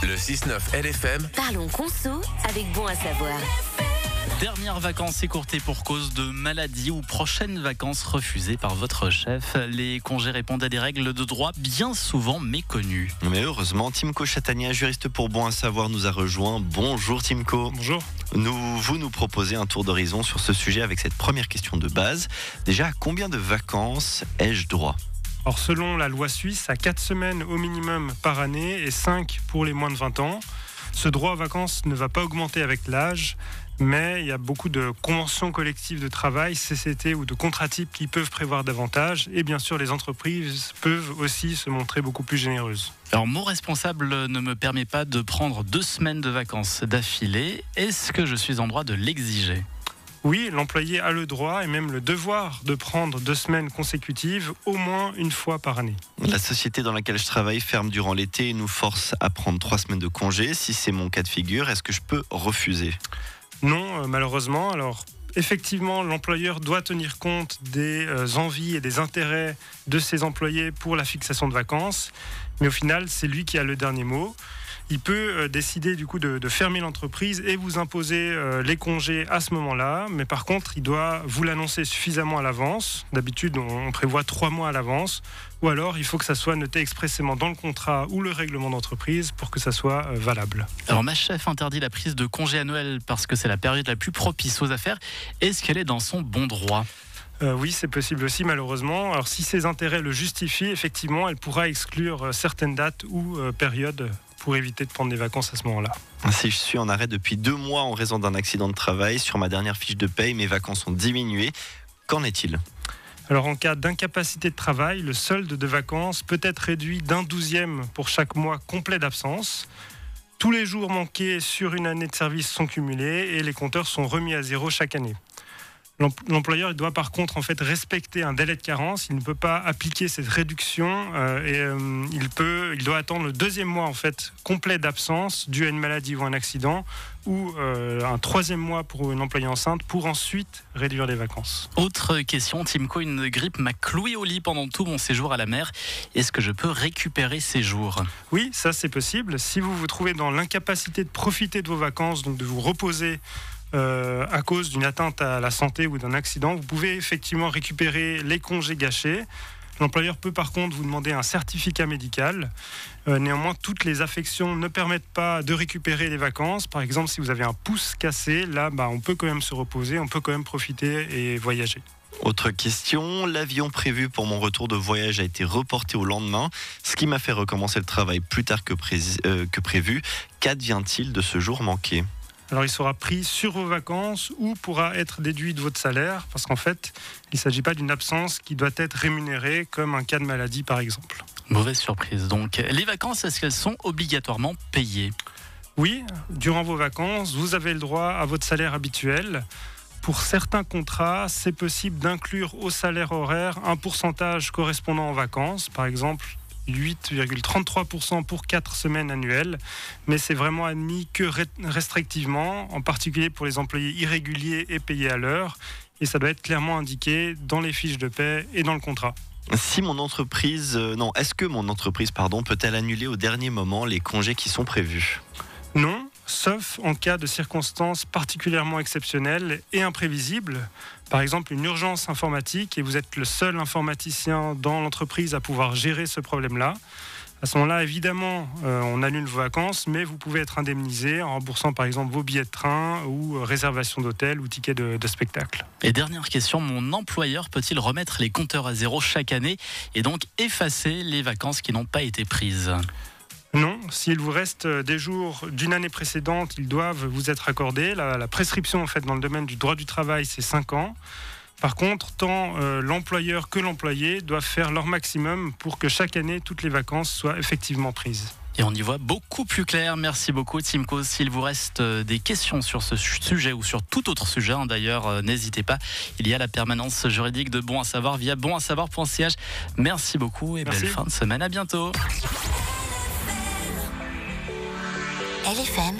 Le 6-9 LFM. Parlons conso avec Bon à savoir. Dernière vacances écourtées pour cause de maladie ou prochaines vacances refusées par votre chef. Les congés répondent à des règles de droit bien souvent méconnues. Mais heureusement, Timko Chatania, juriste pour Bon à savoir, nous a rejoint. Bonjour Timko. Bonjour. Vous nous proposez un tour d'horizon sur ce sujet avec cette première question de base. Déjà, à combien de vacances ai-je droit ? Alors selon la loi suisse, à 4 semaines au minimum par année et 5 pour les moins de 20 ans. Ce droit aux vacances ne va pas augmenter avec l'âge, mais il y a beaucoup de conventions collectives de travail, CCT ou de contrats types qui peuvent prévoir davantage. Et bien sûr, les entreprises peuvent aussi se montrer beaucoup plus généreuses. Alors, mon responsable ne me permet pas de prendre 2 semaines de vacances d'affilée. Est-ce que je suis en droit de l'exiger ? Oui, l'employé a le droit et même le devoir de prendre 2 semaines consécutives, au moins une fois par année. La société dans laquelle je travaille ferme durant l'été et nous force à prendre 3 semaines de congé. Si c'est mon cas de figure, est-ce que je peux refuser ? Non, malheureusement. Alors, effectivement, l'employeur doit tenir compte des envies et des intérêts de ses employés pour la fixation de vacances. Mais au final, c'est lui qui a le dernier mot. Il peut décider du coup de fermer l'entreprise et vous imposer les congés à ce moment-là. Mais par contre, il doit vous l'annoncer suffisamment à l'avance. D'habitude, on prévoit 3 mois à l'avance. Ou alors, il faut que ça soit noté expressément dans le contrat ou le règlement d'entreprise pour que ça soit valable. Alors, ma chef interdit la prise de congé à Noël parce que c'est la période la plus propice aux affaires. Est-ce qu'elle est dans son bon droit ? Oui, c'est possible aussi, malheureusement. Alors, si ses intérêts le justifient, effectivement, elle pourra exclure certaines dates ou périodes pour éviter de prendre des vacances à ce moment-là. Si je suis en arrêt depuis 2 mois en raison d'un accident de travail, sur ma dernière fiche de paye, mes vacances ont diminué. Qu'en est-il ? Alors, en cas d'incapacité de travail, le solde de vacances peut être réduit d'1/12 pour chaque mois complet d'absence. Tous les jours manqués sur une année de service sont cumulés et les compteurs sont remis à zéro chaque année. L'employeur doit par contre respecter un délai de carence. Il ne peut pas appliquer cette réduction il doit attendre le 2e mois complet d'absence dû à une maladie ou un accident ou un 3e mois pour une employée enceinte pour ensuite réduire les vacances. Autre question, Timko, une grippe m'a cloué au lit pendant tout mon séjour à la mer. Est-ce que je peux récupérer ces jours ? Oui, ça c'est possible. Si vous vous trouvez dans l'incapacité de profiter de vos vacances, donc de vous reposer à cause d'une atteinte à la santé ou d'un accident, vous pouvez effectivement récupérer les congés gâchés. L'employeur peut par contre vous demander un certificat médical. Néanmoins, toutes les affections ne permettent pas de récupérer les vacances. Par exemple, si vous avez un pouce cassé, là, on peut quand même se reposer, on peut quand même profiter et voyager. Autre question, l'avion prévu pour mon retour de voyage a été reporté au lendemain, ce qui m'a fait recommencer le travail plus tard que prévu. Qu'advient-il de ce jour manqué ? Alors, il sera pris sur vos vacances ou pourra être déduit de votre salaire parce qu'en fait, il ne s'agit pas d'une absence qui doit être rémunérée comme un cas de maladie par exemple. Mauvaise surprise donc. Les vacances, est-ce qu'elles sont obligatoirement payées ? Oui, durant vos vacances, vous avez le droit à votre salaire habituel. Pour certains contrats, c'est possible d'inclure au salaire horaire un pourcentage correspondant aux vacances, par exemple 8,33% pour 4 semaines annuelles, mais c'est vraiment admis que restrictivement, en particulier pour les employés irréguliers et payés à l'heure, et ça doit être clairement indiqué dans les fiches de paie et dans le contrat. Est-ce que mon entreprise peut-elle annuler au dernier moment les congés qui sont prévus ? Non, sauf en cas de circonstances particulièrement exceptionnelles et imprévisibles. Par exemple, une urgence informatique et vous êtes le seul informaticien dans l'entreprise à pouvoir gérer ce problème-là. À ce moment-là, évidemment, on annule vos vacances, mais vous pouvez être indemnisé en remboursant par exemple vos billets de train ou réservation d'hôtel ou tickets de spectacle. Et dernière question, mon employeur peut-il remettre les compteurs à zéro chaque année et donc effacer les vacances qui n'ont pas été prises ? Non, s'il vous reste des jours d'une année précédente, ils doivent vous être accordés. La prescription dans le domaine du droit du travail, c'est 5 ans. Par contre, tant l'employeur que l'employé doivent faire leur maximum pour que chaque année, toutes les vacances soient effectivement prises. Et on y voit beaucoup plus clair. Merci beaucoup Timko. S'il vous reste des questions sur ce sujet ou sur tout autre sujet, d'ailleurs, n'hésitez pas. Il y a la permanence juridique de Bon à savoir via bonasavoir.ch. Merci beaucoup et belle fin de semaine. À bientôt. LFM